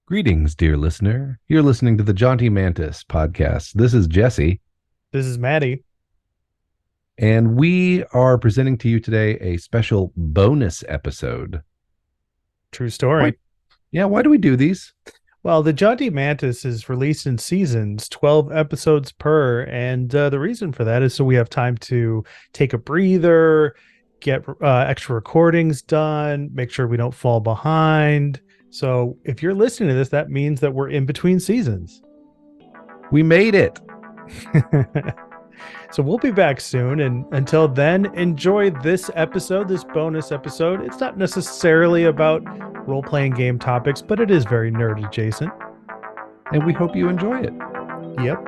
Greetings, dear listener. You're listening to the Jaunty Mantis podcast. This is Jesse, This is Maddie. and we are presenting to you today a special bonus episode. True Why? story. Yeah, why do we do these? Well, the Jaunty Mantis is released in seasons, 12 episodes per. And the reason for that is so we have time to take a breather, get extra recordings done, make sure we don't fall behind. So if you're listening to this, that means that we're in between seasons. We made it. So we'll be back soon. And until then, enjoy this episode, this bonus episode. It's not necessarily about role playing game topics, but it is very nerd adjacent. And we hope you enjoy it. Yep.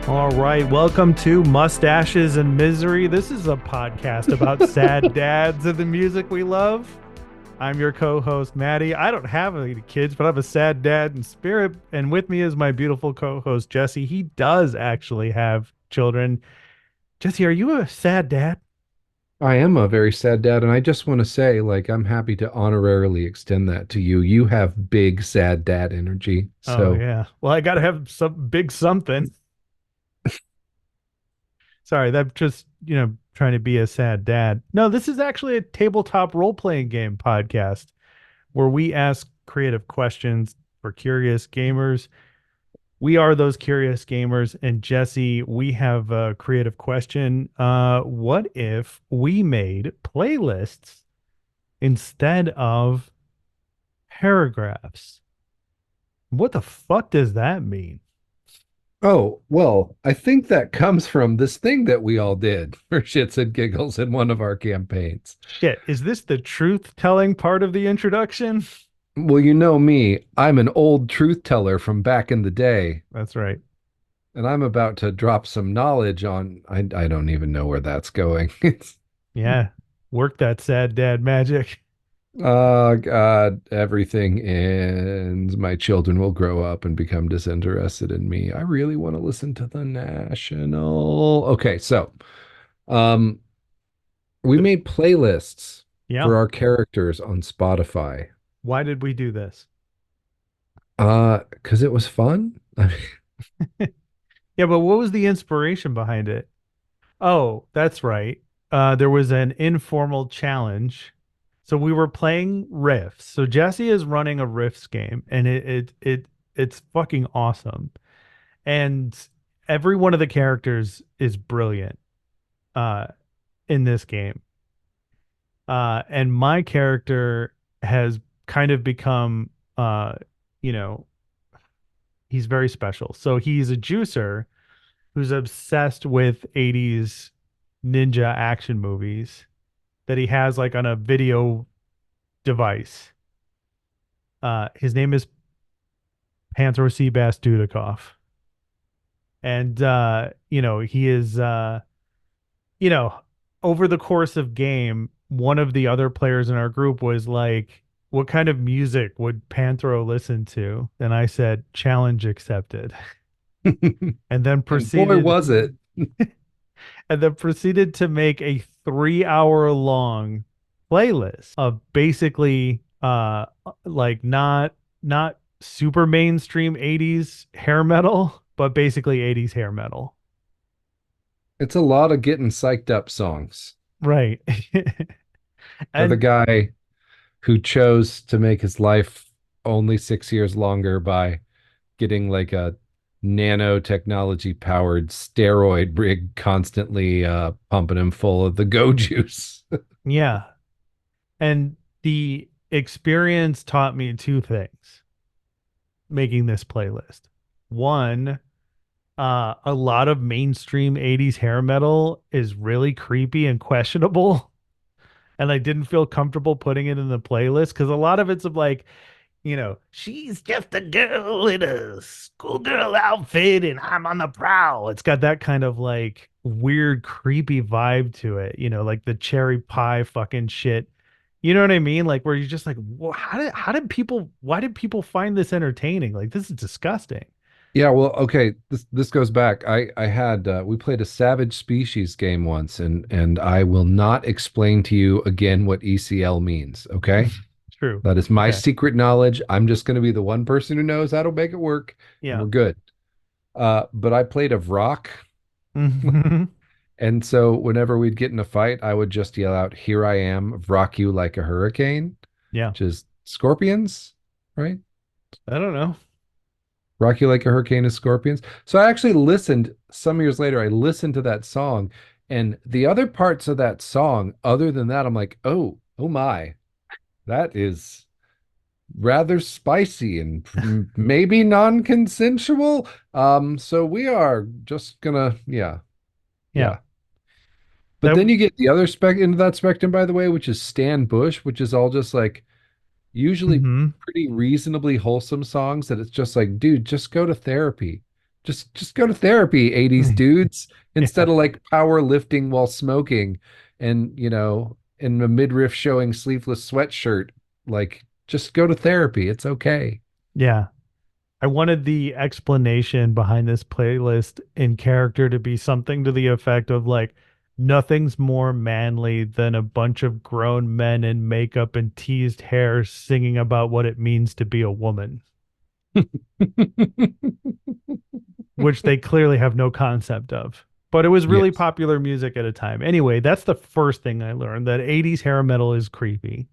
All right. Welcome to Mustaches and Misery. This is a podcast about sad dads and the music we love. I'm your co-host, Maddie. I don't have any kids, but I'm a sad dad in spirit. And with me is my beautiful co-host, Jesse. He does actually have children. Jesse, are you a sad dad? I am a very sad dad, and I just want to say, I'm happy to honorarily extend that to you. You have big sad dad energy. Oh, So, yeah. Well, I got to have some big something. Sorry, that's just, trying to be a sad dad. No, this is actually a tabletop role-playing game podcast where we ask creative questions for curious gamers. We are those curious gamers. And Jesse, we have a creative question. What if we made playlists instead of paragraphs? What the fuck does that mean? oh, well, I think that comes from this thing that we all did for shits and giggles in one of our campaigns. Shit, is this the truth telling part of the introduction? Well, you know me, I'm an old truth teller from back in the day, That's right. and I'm about to drop some knowledge on I don't even know where that's going. It's Yeah. Work that sad dad magic. oh God, everything ends. My children will grow up and become disinterested in me. I really want to listen to the National. Okay, so um we made playlists Yeah. for our characters on Spotify. Why did we do this? Because it was fun. I mean, Yeah, but what was the inspiration behind it? Oh, that's right. There was an informal challenge. So we were playing riffs. So Jesse is running a riffs game and it's fucking awesome. And every one of the characters is brilliant uh in this game. And my character has kind of become you know, he's very special. So he's a juicer who's obsessed with 80s ninja action movies that he has like on a video device. His name is Panthro Seabass Dudikoff. And he is you know, over the course of game, one of the other players in our group was like, what kind of music would Panthro listen to? And I said, challenge accepted. And then and boy proceeded was it. and then proceeded to make a 3 hour long playlist of basically like not super mainstream 80s hair metal, but basically 80s hair metal. It's a lot of getting psyched up songs Right. for the And guy who chose to make his life only 6 years longer by getting like a nanotechnology powered steroid rig constantly pumping him full of the go juice. yeah, and the experience taught me two things making this playlist. One, a lot of mainstream 80s hair metal is really creepy and questionable. And I didn't feel comfortable putting it in the playlist because a lot of it's of like, She's just a girl in a schoolgirl outfit and I'm on the prowl. It's got that kind of like weird, creepy vibe to it, like the cherry pie fucking shit. You know what I mean? Like where you're just like, well, why did people find this entertaining? Like this is disgusting. Yeah, well, okay, this goes back. I had we played a Savage Species game once, and I will not explain to you again what ECL means, okay? True. That is my Okay. secret knowledge. I'm just going to be the one person who knows how to make it work, and Yeah. we're good. But I played a Vrock, Hmm. and so whenever we'd get in a fight, I would just yell out, "Here I am, Vrock you like a hurricane," Yeah. which is scorpions, right? I don't know. Rock You Like a Hurricane is Scorpions. So I actually listened some years later, I listened to that song, and the other parts of that song, other than that, I'm like, oh my, that is rather spicy and maybe non-consensual. So we are just gonna, yeah, Yeah. yeah. But That then you get the other spec into that spectrum, by the way, which is Stan Bush, which is all just like usually hmm pretty reasonably wholesome songs that it's just like, dude, just go to therapy. Just go to therapy, 80s dudes, Yeah. instead of like power lifting while smoking and, in the midriff showing sleeveless sweatshirt. Like, just go to therapy. It's okay. Yeah. I wanted the explanation behind this playlist in character to be something to the effect of like, nothing's more manly than a bunch of grown men in makeup and teased hair singing about what it means to be a woman, which they clearly have no concept of. But it was really Yes. popular music at a time. Anyway, that's the first thing I learned, that 80s hair metal is creepy.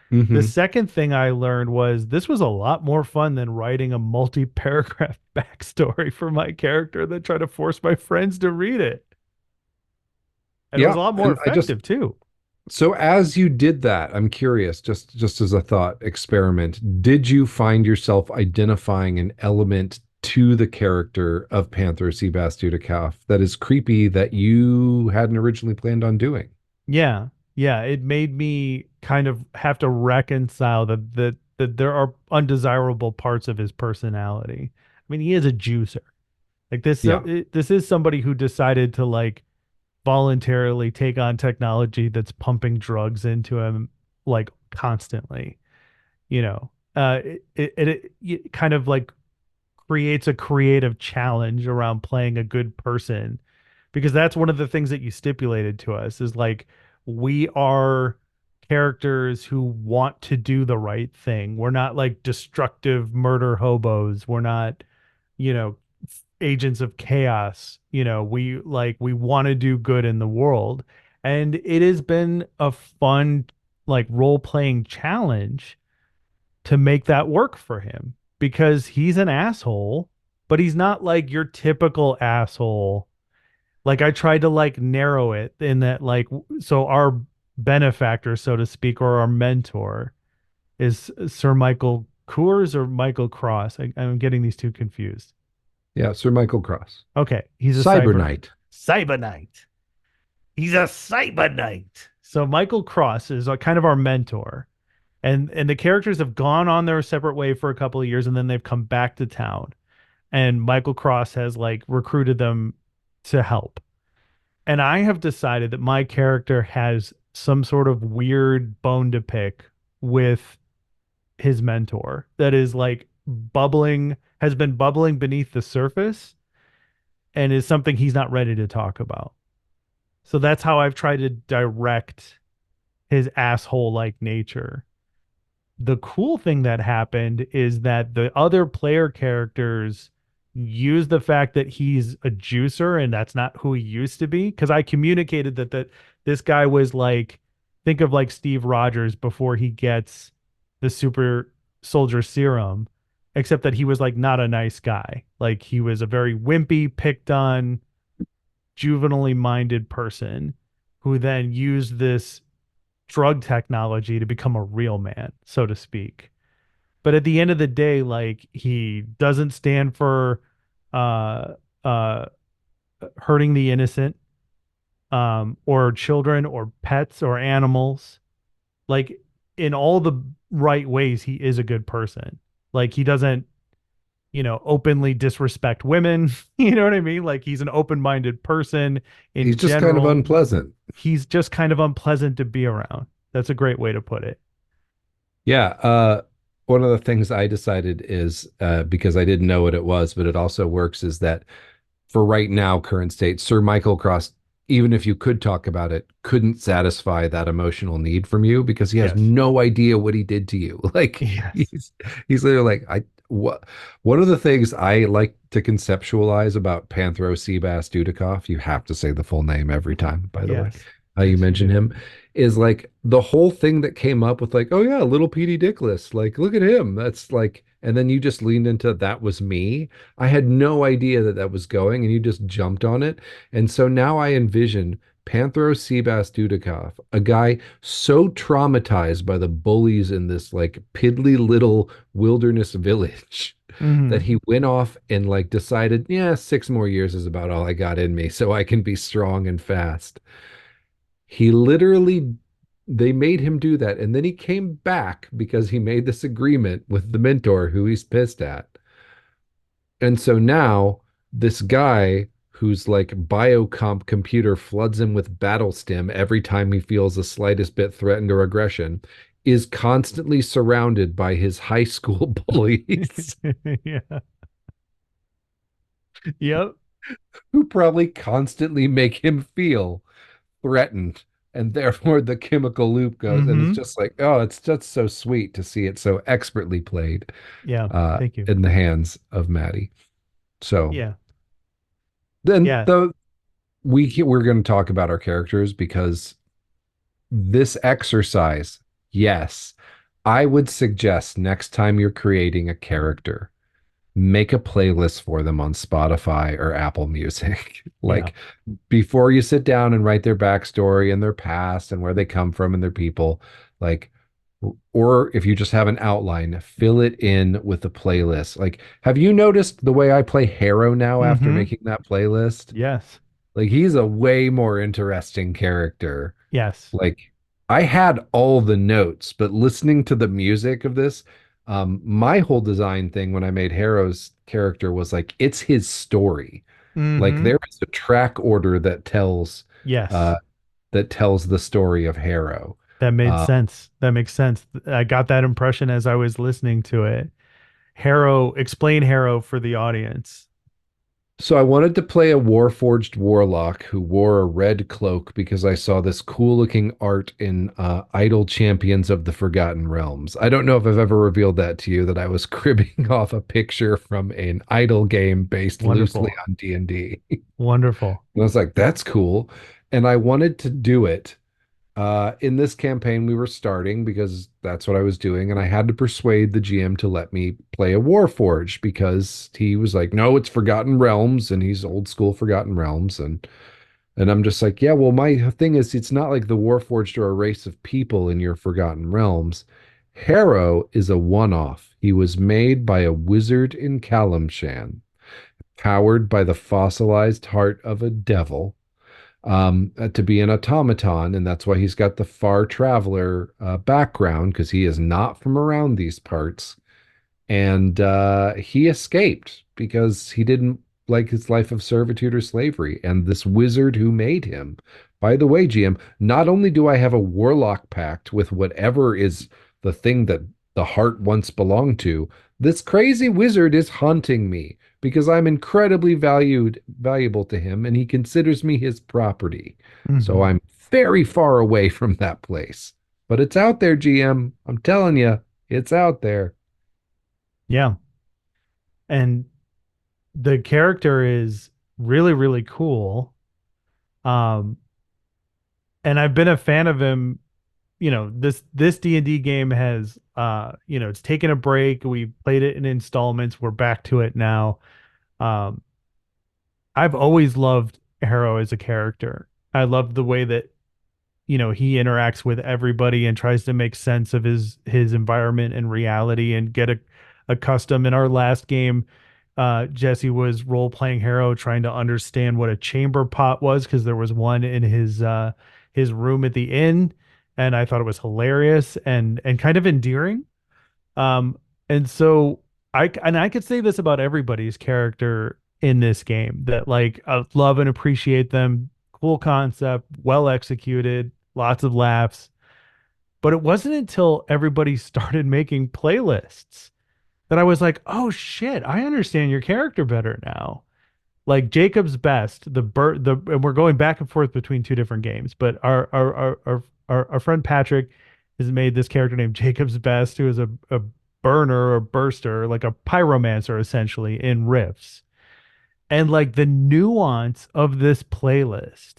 The Hmm. second thing I learned was this was a lot more fun than writing a multi-paragraph backstory for my character that tried to force my friends to read it. And it was Yeah. a lot more And I just effective too. So as you did that, I'm curious, just as a thought experiment, did you find yourself identifying an element to the character of Panther Sebastoudicoff that is creepy that you hadn't originally planned on doing? Yeah. Yeah. It made me kind of have to reconcile that there are undesirable parts of his personality. I mean, he is a juicer. Like Yeah. this is somebody who decided to like voluntarily take on technology that's pumping drugs into him like constantly, you know. It kind of like creates a creative challenge around playing a good person because that's one of the things that you stipulated to us is like we are characters who want to do the right thing. We're not like destructive murder hobos. We're not, you know, agents of chaos. We want to do good in the world. And it has been a fun like role playing challenge to make that work for him because he's an asshole, but he's not like your typical asshole. Like I tried to like narrow it in that like so our benefactor, so to speak, or our mentor is Sir Michael Coors or Michael Cross. I'm getting these two confused. Yeah, Sir Michael Cross. Okay, he's a Cyber Knight. cyber knight. He's a cyber knight. So Michael Cross is kind of our mentor, and the characters have gone on their separate way for a couple of years, and then they've come back to town. And Michael Cross has like recruited them to help. And I have decided that my character has some sort of weird bone to pick with his mentor that is like has been bubbling beneath the surface and is something he's not ready to talk about. So that's how I've tried to direct his asshole like nature. The cool thing that happened is that the other player characters use the fact that he's a juicer and that's not who he used to be. Because I communicated that this guy was like, think of like Steve Rogers before he gets the super soldier serum, except that he was like not a nice guy. Like he was a very wimpy, picked on, juvenilely minded person who then used this drug technology to become a real man, so to speak. But at the end of the day, like he doesn't stand for uh uh hurting the innocent, or children or pets or animals. Like in all the right ways, he is a good person. Like he doesn't, openly disrespect women. You know what I mean? Like he's an open-minded person He's in just kind of general. unpleasant. He's just kind of unpleasant to be around. That's a great way to put it. Yeah. One of the things I decided is because I didn't know what it was, but it also works, is that for right now, current state, Sir Michael Cross, even if you could talk about it, couldn't satisfy that emotional need from you because he has Yes. no idea what he did to you. Like Yes. he's literally like, I what one of the things I like to conceptualize about Panthro Seabass Dudikoff, you have to say the full name every time, by the way. Yes. You Yes, you mention do. him, is like the whole thing that came up with like, oh yeah, little Petey Dickless, like look at him. That's like, and then you just leaned into that was me. I had no idea that that was going, and you just jumped on it. And so now I envision Panthro Seabass Dudikoff, a guy so traumatized by the bullies in this like piddly little wilderness village that Hmm. he went off and like decided, yeah, 6 more years is about all I got in me, so I can be strong and fast. He literally, they made him do that. And then he came back because he made this agreement with the mentor who he's pissed at. And so now this guy who's like biocomp computer floods him with battle stim every time he feels the slightest bit threatened or aggression is constantly surrounded by his high school bullies Yeah. Yep. who probably constantly make him feel threatened. And therefore the chemical loop goes. And it's Hmm. just like, oh, it's just so sweet to see it so expertly played Yeah. Thank you. in the hands of Maddie. So Yeah. then Yeah. we're going to talk about our characters because this exercise, yes, I would suggest next time you're creating a character, make a playlist for them on Spotify or Apple Music. Yeah. Like before you sit down and write their backstory and their past and where they come from and their people, like, or if you just have an outline, fill it in with a playlist. Like, have you noticed the way I play Harrow now after Hmm. making that playlist? Yes. Like, he's a way more interesting character. Yes. Like, I had all the notes, but listening to the music of this, my whole design thing when I made Harrow's character was like, it's his story. Like Hmm. there is a track order uh Yes. that tells the story of Harrow. That made Uh sense. That makes sense. I got that impression as I was listening to it. Explain Harrow for the audience. so I wanted to play a Warforged warlock who wore a red cloak because I saw this cool looking art in Idle Champions of the Forgotten Realms. I don't know if I've ever revealed that to you, that I was cribbing off a picture from an Idle game based loosely Wonderful. on D&D. Wonderful. And I was like, that's cool. And I wanted to do it in this campaign we were starting because that's what I was doing, and I had to persuade the GM to let me play a Warforged because he was like, "No, it's Forgotten Realms," and he's old school Forgotten Realms, and I'm just like, "Yeah, well, my thing is, it's not like the Warforged are a race of people in your Forgotten Realms. Harrow is a one-off. He was made by a wizard in Kalimshan, powered by the fossilized heart of a devil." To be an automaton, and that's why he's got the far traveler background because he is not from around these parts. And he escaped because he didn't like his life of servitude or slavery. And this wizard who made him, by the way, GM, not only do I have a warlock pact with whatever is the thing that the heart once belonged to, this crazy wizard is haunting me because I'm incredibly valuable to him, and he considers me his property. So Hmm. I'm very far away from that place. But it's out there, GM. I'm telling you, it's out there. Yeah. And the character is really, really cool. Um, and I've been a fan of him. This D&D game has it's taken a break. We played it in installments. We're back to it now. Um, I've always loved Harrow as a character. I love the way that he interacts with everybody and tries to make sense of his environment and reality and get accustomed. In our last game, Jesse was role playing Harrow, trying to understand what a chamber pot was because there was one in his room at the inn, and I thought it was hilarious and kind of endearing. And so I could say this about everybody's character in this game, that like I love and appreciate them. Cool concept, well executed, lots of laughs. But it wasn't until everybody started making playlists that I was like, oh shit, I understand your character better now. Like Jacob's Best, and we're going back and forth between two different games, but our friend Patrick has made this character named Jacob's Best, who is a burner or burster, like a pyromancer essentially in Rifts. And like the nuance of this playlist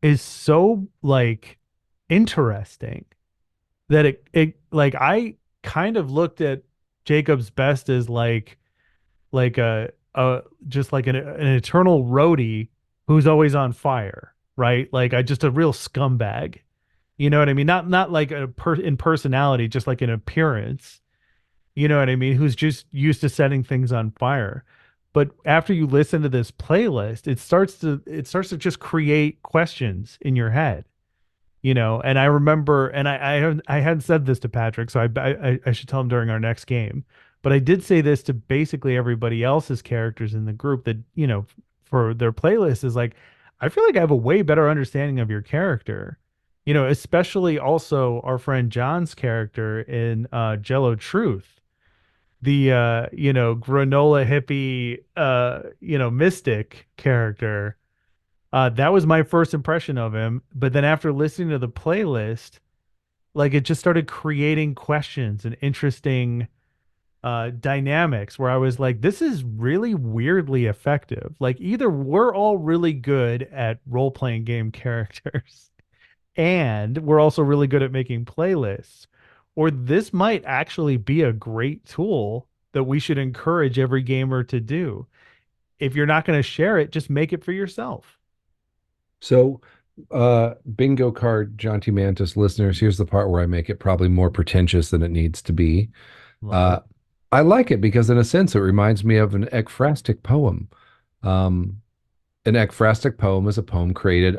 is so like interesting that it like I kind of looked at Jacob's Best as like a just like an eternal roadie who's always on fire, right? Like I just a real scumbag. You know what I mean? Not like in personality, just like in appearance. You know what I mean? Who's just used to setting things on fire. But after you listen to this playlist, it starts to just create questions in your head, and I remember, and I hadn't said this to Patrick, so I should tell him during our next game, but I did say this to basically everybody else's characters in the group, that for their playlist, is like, I feel like I have a way better understanding of your character, especially also our friend John's character in Jello Truth, the granola hippie mystic character. That was my first impression of him. But then after listening to the playlist, like it just started creating questions and interesting dynamics where I was like, this is really weirdly effective. Like either we're all really good at role-playing game characters and we're also really good at making playlists, or this might actually be a great tool that we should encourage every gamer to do. If you're not going to share it, just make it for yourself. So, bingo card, John T. Mantis listeners, here's the part where I make it probably more pretentious than it needs to be. Love Uh, it. I like it because, in a sense, it reminds me of an ekphrastic poem. Um, an ekphrastic poem is a poem created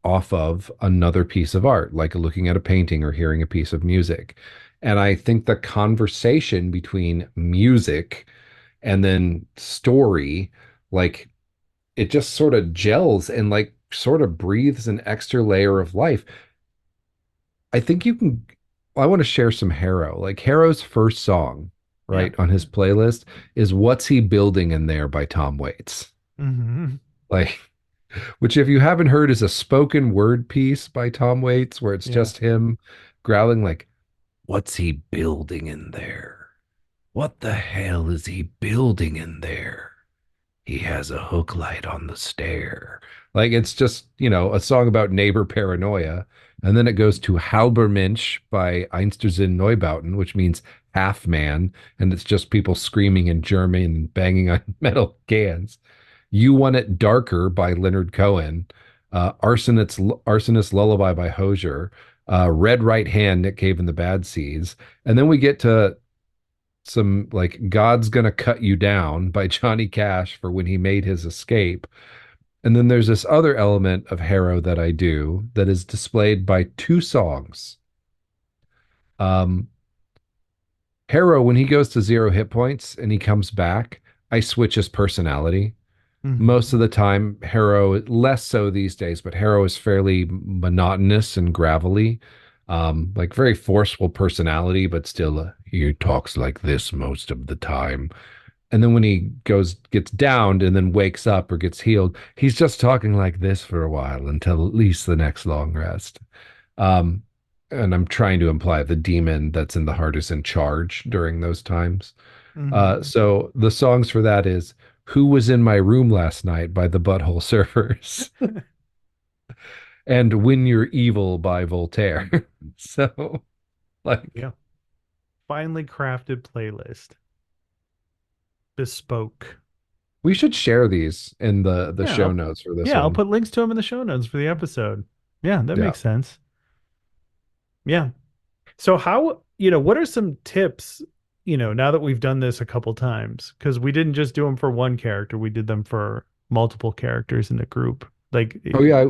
off of another piece of art, like looking at a painting or hearing a piece of music. And I think the conversation between music and then story, like it just sort of gels and like sort of breathes an extra layer of life. I think you can. I want to share some Harrow. Like Harrow's first song, Yeah. right, on his playlist is What's He Building in There by Tom Waits. Hmm. Like, which, if you haven't heard, is a spoken word piece by Tom Waits where it's Yeah. just him growling, like, what's he building in there? What the hell is he building in there? He has a hook light on the stair. Like it's just, a song about neighbor paranoia. And then it goes to Halbermensch by Einstürzend Neubauten, which means half man. And it's just people screaming in German and banging on metal cans. You Want It Darker by Leonard Cohen. Arsonist Lullaby by Hosier. Red Right Hand, Nick Cave and the Bad Seeds. And then we get to some like God's Gonna Cut You Down by Johnny Cash for when he made his escape. And then there's this other element of Harrow that I do that is displayed by two songs. Um, Harrow, when he goes to 0 hit points and he comes back, I switch his personality. Most Hmm. of the time, Harrow, less so these days, but Harrow is fairly monotonous and gravelly, like very forceful personality, but still, he talks like this most of the time. And then when he gets downed and then wakes up or gets healed, he's just talking like this for a while until at least the next long rest. Um, and I'm trying to imply the demon that's in the heart is in charge during those times. Hmm. So the songs for that is Who Was in My Room Last Night by the Butthole Surfers and When You're Evil by Voltaire. So, like, Yeah. Finely crafted playlist. Bespoke. we should share these in the Yeah. show notes for this I'll one. put links to them in the show notes for the episode. Yeah, that Yeah. makes sense. Yeah. So what are some tips, now that we've done this a couple times? Because we didn't just do them for one character, we did them for multiple characters in the group. Like, Oh, yeah.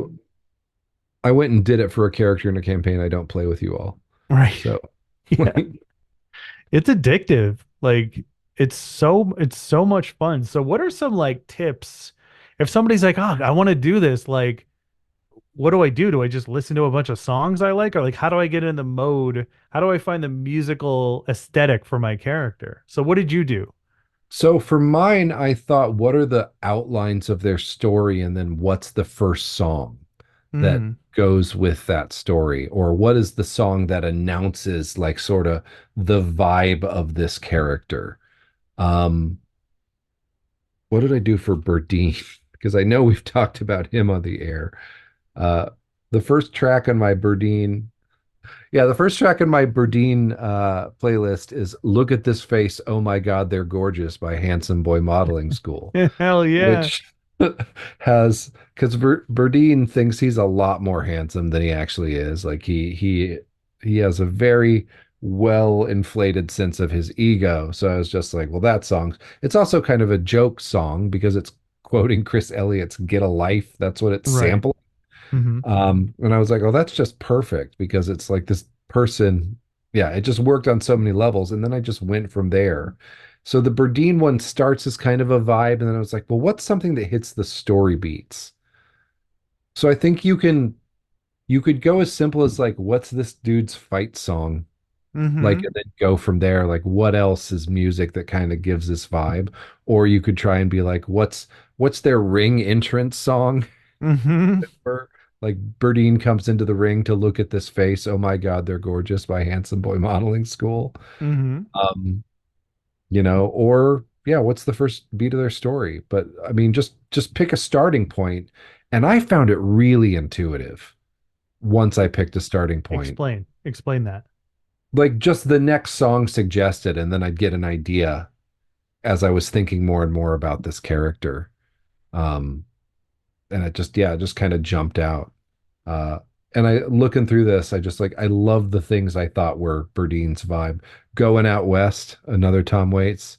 I went and did it for a character in a campaign. I don't play with you all. Right. So Yeah. like, It's addictive. Like it's so much fun. So what are some like tips if somebody's like, "Oh, I want to do this." Like, what do I do? Do I just listen to a bunch of songs I like or like how do I get in the mode? How do I find the musical aesthetic for my character? So what did you do? so for mine, I thought, what are the outlines of their story, and then what's the first song that Mm. goes with that story, or what is the song that announces like sort of the vibe of this character? Um, what did I do for Berdine? Because I know we've talked about him on the air. Uh, the first track on my Berdine Yeah, the first track in my Berdine playlist is Look at This Face, Oh My God, They're Gorgeous by Handsome Boy Modeling School, Hell yeah. which has because Berdine thinks he's a lot more handsome than he actually is. Like he has a very well inflated sense of his ego. So I was just like, well, that song. It's also kind of a joke song because it's quoting Chris Elliott's Get a Life. That's what it's Right. sampling. Hmm. And I was like, oh, that's just perfect because it's like this person, yeah, it just worked on so many levels. And then I just went from there. So the Berdine one starts as kind of a vibe, and then I was like, well, what's something that hits the story beats? So I think you could go as simple as like, what's this dude's fight song? Like, Hmm. and then go from there, like what else is music that kind of gives this vibe? Or you could try and be like, what's their ring entrance song? Hmm. Or like Berdine comes into the ring to look at this face. Oh my God, they're gorgeous by Handsome Boy Modeling School. Hmm. Um, or yeah, what's the first beat of their story? But I mean, just pick a starting point. And I found it really intuitive once I picked a starting point. Explain that. Like just the next song suggested, and then I'd get an idea as I was thinking more and more about this character. Um, and it just, yeah, it just kind of jumped out. Uh, and I looking through this, I just like I love the things I thought were Berdine's vibe. Going Out West, another Tom Waits.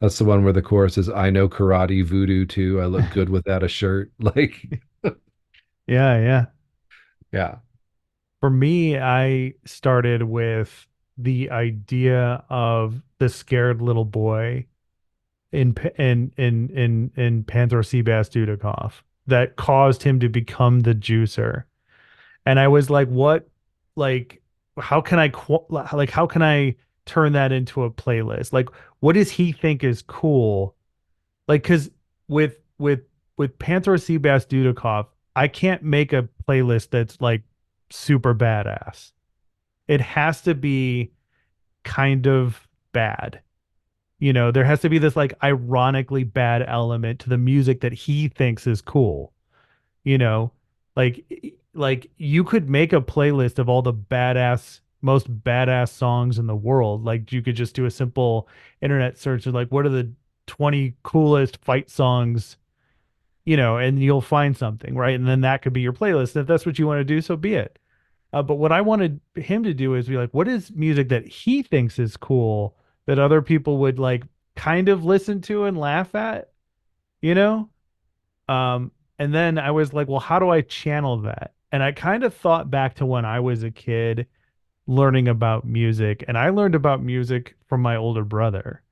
That's the one where the chorus is I know karate voodoo too. I look good without a shirt. Like, Yeah, yeah. yeah. For me, I started with the idea of the scared little boy in Panthro Seabass Dudikoff that caused him to become the juicer. And I was like, what, like, how can like, how can I turn that into a playlist? Like, what does he think is cool? Like, cause with, with, with Panthro Seabass Dudikoff, I can't make a playlist that's like super badass. It has to be kind of bad. You know, there has to be this like ironically bad element to the music that he thinks is cool. You know, like you could make a playlist of all the most badass songs in the world. Like you could just do a simple internet search of like what are the 20 coolest fight songs, you know, and you'll find something, right? And then that could be your playlist. If that's what you want to do, so be it. But what I wanted him to do is be like, what is music that he thinks is cool that other people would like kind of listen to and laugh at, you know? And then I was like, well, how do I channel that? And I kind of thought back to when I was a kid learning about music, and I learned about music from my older brother.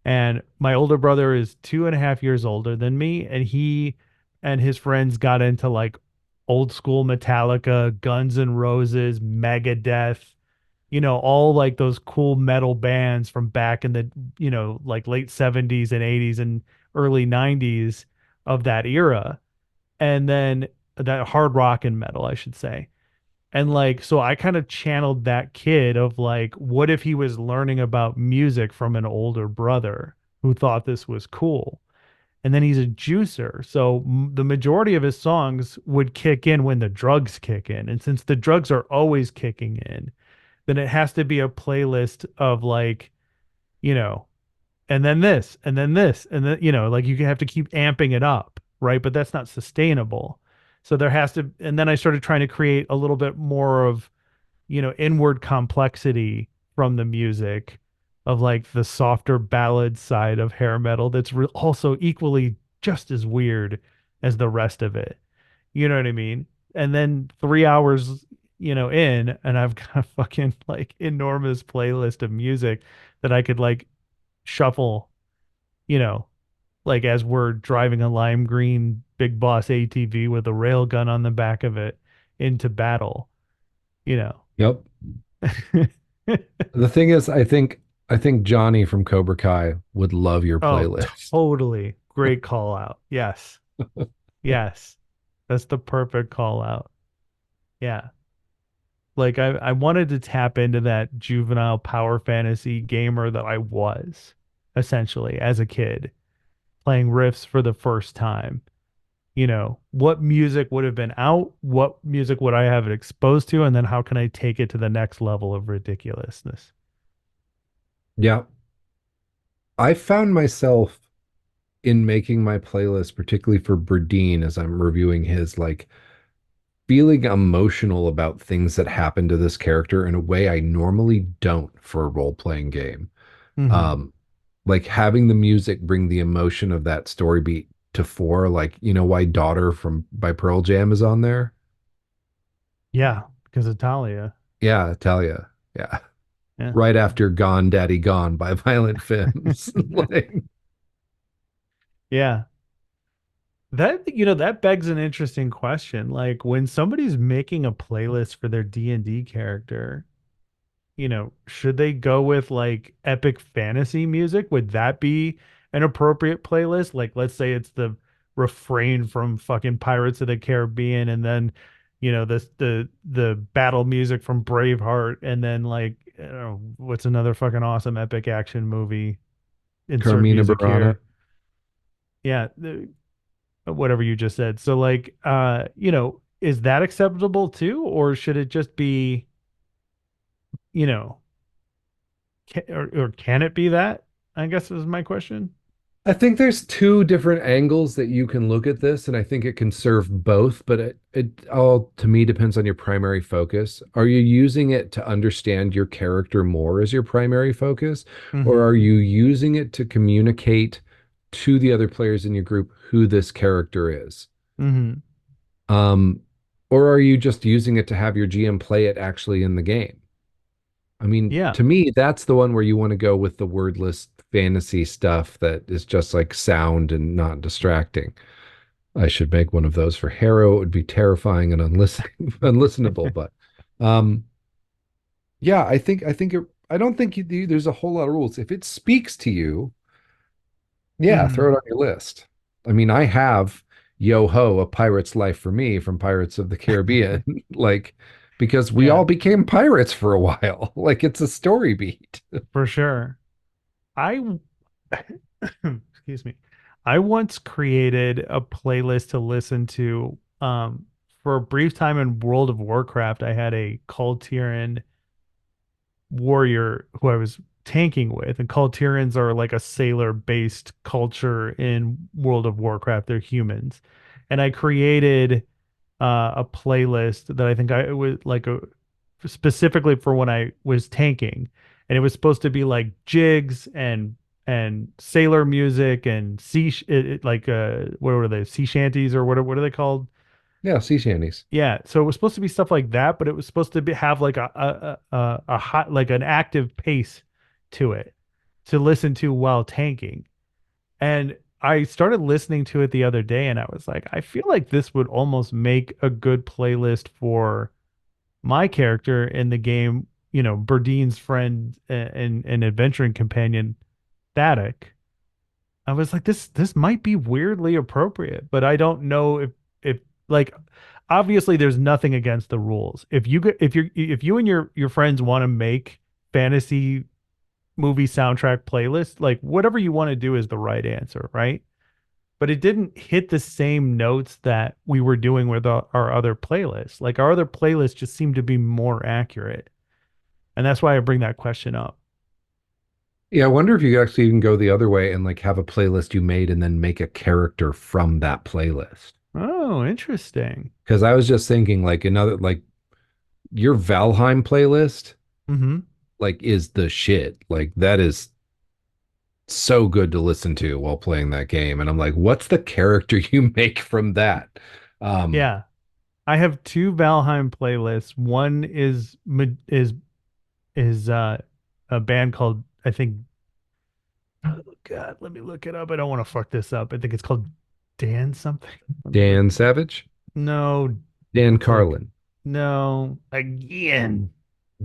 And my older brother is 2.5 years older than me, and he and his friends got into like old school Metallica, Guns N' Roses, Megadeth, you know, all like those cool metal bands from back in the, you know, like late 70s and 80s and early 90s of that era. And then that hard rock and metal, I should say. And like, so I kind of channeled that kid of like, what if he was learning about music from an older brother who thought this was cool? And then he's a juicer. So the majority of his songs would kick in when the drugs kick in. And since the drugs are always kicking in, then it has to be a playlist of like, you know, and then this, and then this, and then, you know, like you have to keep amping it up, right? But that's not sustainable. So there has to, and then I started trying to create a little bit more of, you know, inward complexity from the music of like the softer ballad side of hair metal that's also equally just as weird as the rest of it. You know what I mean? and then 3 hours, in, and I've got a fucking like enormous playlist of music that I could like shuffle, you know, like as we're driving a lime green big boss ATV with a rail gun on the back of it into battle, you know. Yep. The thing is, I think Johnny from Cobra Kai would love your Oh, playlist. totally. Great call out. Yes. Yes. That's the perfect call out. Yeah. Like I wanted to tap into that juvenile power fantasy gamer that I was essentially as a kid, playing riffs for the first time. What music would have been out? What music would I have it exposed to? And then how can I take it to the next level of ridiculousness? Yeah. I found myself in making my playlist, particularly for Berdine, as I'm reviewing his, like feeling emotional about things that happen to this character in a way I normally don't for a role-playing game. Hmm. Um, like having the music bring the emotion of that story beat to fore, like, why Daughter from by Pearl Jam is on there? Yeah, because of Talia. Yeah, Talia. Yeah. Yeah. Right after Gone Daddy Gone by Violent Femmes. Like, Yeah. That begs an interesting question. Like when somebody's making a playlist for their D&D character, should they go with like epic fantasy music? Would that be an appropriate playlist? Like, let's say it's the refrain from fucking Pirates of the Caribbean, and then, the battle music from Braveheart, and then like, I don't know, what's another fucking awesome epic action movie? Insert Carmina music Burana. here. Yeah, whatever you just said. So like, is that acceptable too, or should it just be, you know, or can it be that? I guess is my question. I think there's two different angles that you can look at this, and I think it can serve both, but it all to me depends on your primary focus. Are you using it to understand your character more as your primary focus, or Hmm. are you using it to communicate to the other players in your group who this character is? Hmm. Um, or are you just using it to have your GM play it actually in the game? I mean, Yeah, to me, that's the one where you want to go with the wordless fantasy stuff that is just like sound and not distracting. I should make one of those for Harrow. It would be terrifying and unlistenable, but um yeah, I don't think there's a whole lot of rules. If it speaks to you, yeah, throw hmm it on your list. I mean, I have Yo Ho, A Pirate's Life for Me from Pirates of the Caribbean, like because we yeah, all became pirates for a while. Like it's a story beat. for sure. I, excuse me, I once created a playlist to listen to. For a brief time in World of Warcraft, I had a Kultiran warrior who I was tanking with, and Kultirans are like a sailor-based culture in World of Warcraft. They're humans, and I created a playlist that I think I it was like a specifically for when I was tanking, and it was supposed to be like jigs and sailor music and like what were they, sea shanties, or what are they called? Yeah, sea shanties. Yeah, so it was supposed to be stuff like that, but it was supposed to have like a hot, like an active pace to it to listen to while tanking. And I started listening to it the other day, and I was like, I feel like this would almost make a good playlist for my character in the game, Berdine's friend and adventuring companion, Thaddeuk. I was like, this might be weirdly appropriate, but I don't know if like, obviously there's nothing against the rules. If you and your friends want to make fantasy movie soundtrack playlists, like whatever you want to do is the right answer, right? But it didn't hit the same notes that we were doing with our other playlists. Like our other playlists just seemed to be more accurate. And that's why I bring that question up. Yeah, I wonder if you could actually even go the other way and like have a playlist you made and then make a character from that playlist. Oh, interesting. Because I was just thinking like another like your Valheim playlist Hmm. like is the shit. Like that is so good to listen to while playing that game. And I'm like, what's the character you make from that? Um, Yeah. I have two Valheim playlists. One is a band called, I think, oh God, let me look it up. I don't want to fuck this up. I think it's called Dan something. Let me look. Dan Savage, No, Dan it's like Carlin, no again.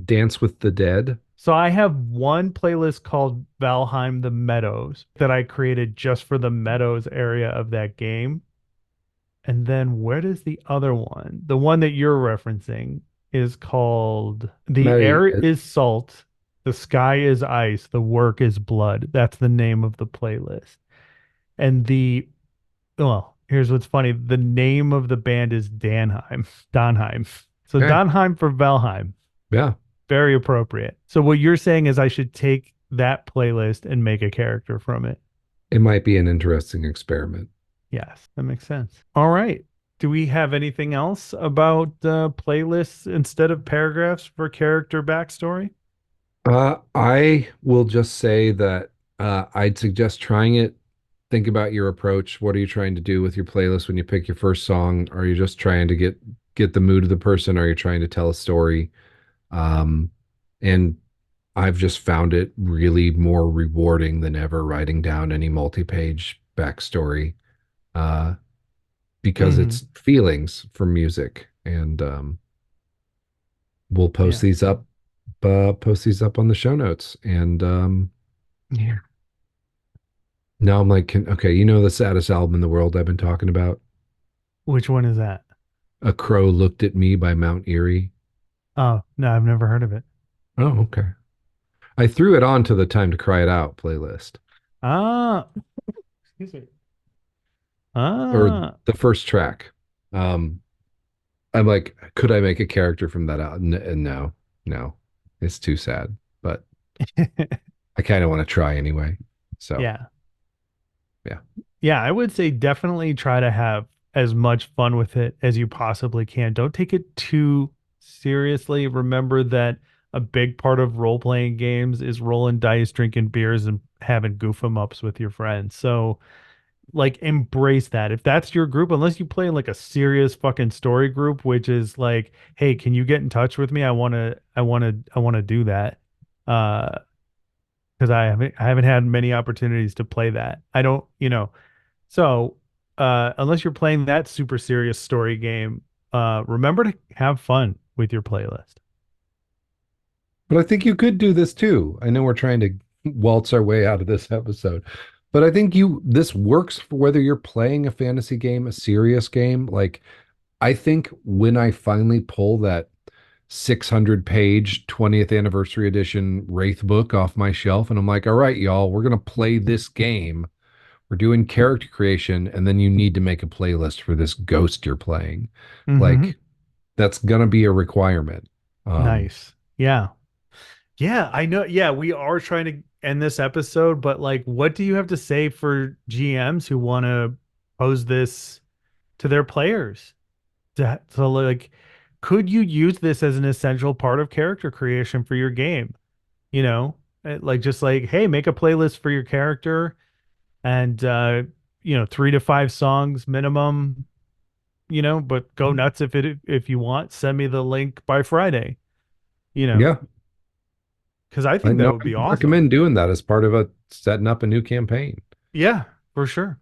Dance with the Dead. So I have one playlist called Valheim the Meadows that I created just for the Meadows area of that game. And then where does the other one? The one that you're referencing is called The Maddie, Air is Salt, The Sky is Ice, The Work is Blood. That's the name of the playlist. And well, here's what's funny. The name of the band is Danheim. Donheim. So okay, Donheim for Valheim. yeah, Very appropriate. So what you're saying is I should take that playlist and make a character from it. it might be an interesting experiment. Yes, that makes sense. All right. Do we have anything else about playlists instead of paragraphs for character backstory? I will just say that I'd suggest trying it. Think about your approach. What are you trying to do with your playlist when you pick your first song? Are you just trying to get the mood of the person? Are you trying to tell a story? Um, and I've just found it really more rewarding than ever writing down any multi-page backstory, uh, because Hmm. it's feelings from music. And we'll Yeah. post these up on the show notes. And Yeah. now I'm like, okay, you know the saddest album in the world I've been talking about? Which one is that? A Crow Looked at Me by Mount Eerie. Oh, no, I've never heard of it. Oh, okay. I threw it on to the Time to Cry It Out playlist, Ah, excuse me. or Ah. the first track. Um, I'm like, could I make a character from that out? No, no, it's too sad, but I kind of want to try anyway. So, Yeah. yeah. Yeah, I would say definitely try to have as much fun with it as you possibly can. Don't take it too seriously. Remember that a big part of role playing games is rolling dice, drinking beers, and having goof 'em ups with your friends. So, like, embrace that. If that's your group, unless you play in like a serious fucking story group, which is like, hey, can you get in touch with me? I want to do that. Because I haven't had many opportunities to play that. I don't, so, unless you're playing that super serious story game, remember to have fun with your playlist. But I think you could do this too. I know we're trying to waltz our way out of this episode, but I think this works for whether you're playing a fantasy game, a serious game. Like, I think when I finally pull that 600 page 20th anniversary edition Wraith book off my shelf, and I'm like, all right, y'all, we're going to play this game. We're doing character creation, and then you need to make a playlist for this ghost you're playing. Mm-hmm. Like, that's going to be a requirement. Um, Nice. Yeah. Yeah, I know. Yeah, we are trying to end this episode, but like, what do you have to say for GMs who want to pose this to their players? So, like, could you use this as an essential part of character creation for your game? You know, like just like, hey, make a playlist for your character and 3 to 5 songs minimum, but go nuts if you want. Send me the link by Friday, you know, yeah, because I I think that know would I be would awesome. recommend doing that as part of a setting up a new campaign. Yeah, for sure.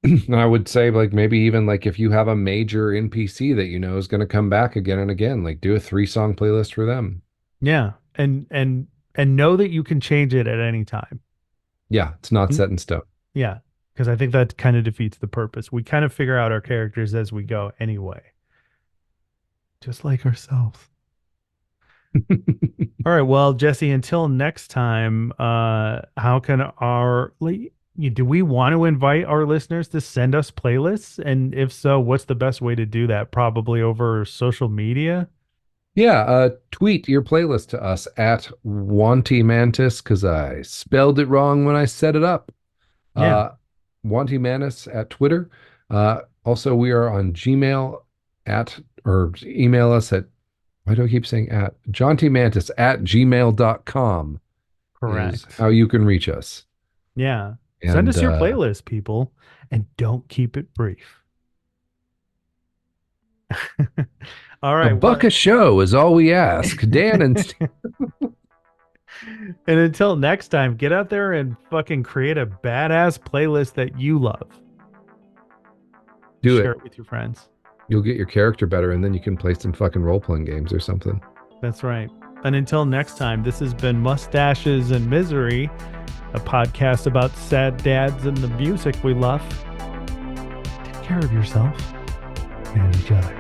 And I would say, like, maybe even like if you have a major NPC that you know is going to come back again and again, like do a 3 song playlist for them. Yeah. And know that you can change it at any time. Yeah, it's not Mm, set in stone. Yeah. Because I think that kind of defeats the purpose. We kind of figure out our characters as we go anyway, just like ourselves. All right. Well, Jesse, until next time, how can do we want to invite our listeners to send us playlists? And if so, what's the best way to do that? Probably over social media. Yeah, tweet your playlist to us at Wanty Mantis because I spelled it wrong when I set it up. Yeah, Uh, Wanty Mantis at Twitter. Also, we are on Gmail at or email us at, why do I keep saying at? JauntyMantis at gmail.com is correct. how you can reach us. Yeah. Send And us your playlist, people, and don't keep it brief. All A right. buck a show is all we ask. Dan and Steve, And until next time, get out there and fucking create a badass playlist that you love. do Share it. it with your friends. You'll get your character better, and then you can play some fucking role-playing games or something. That's right. And until next time, this has been Mustaches and Misery, a podcast about sad dads and the music we love. Take care of yourself and each other.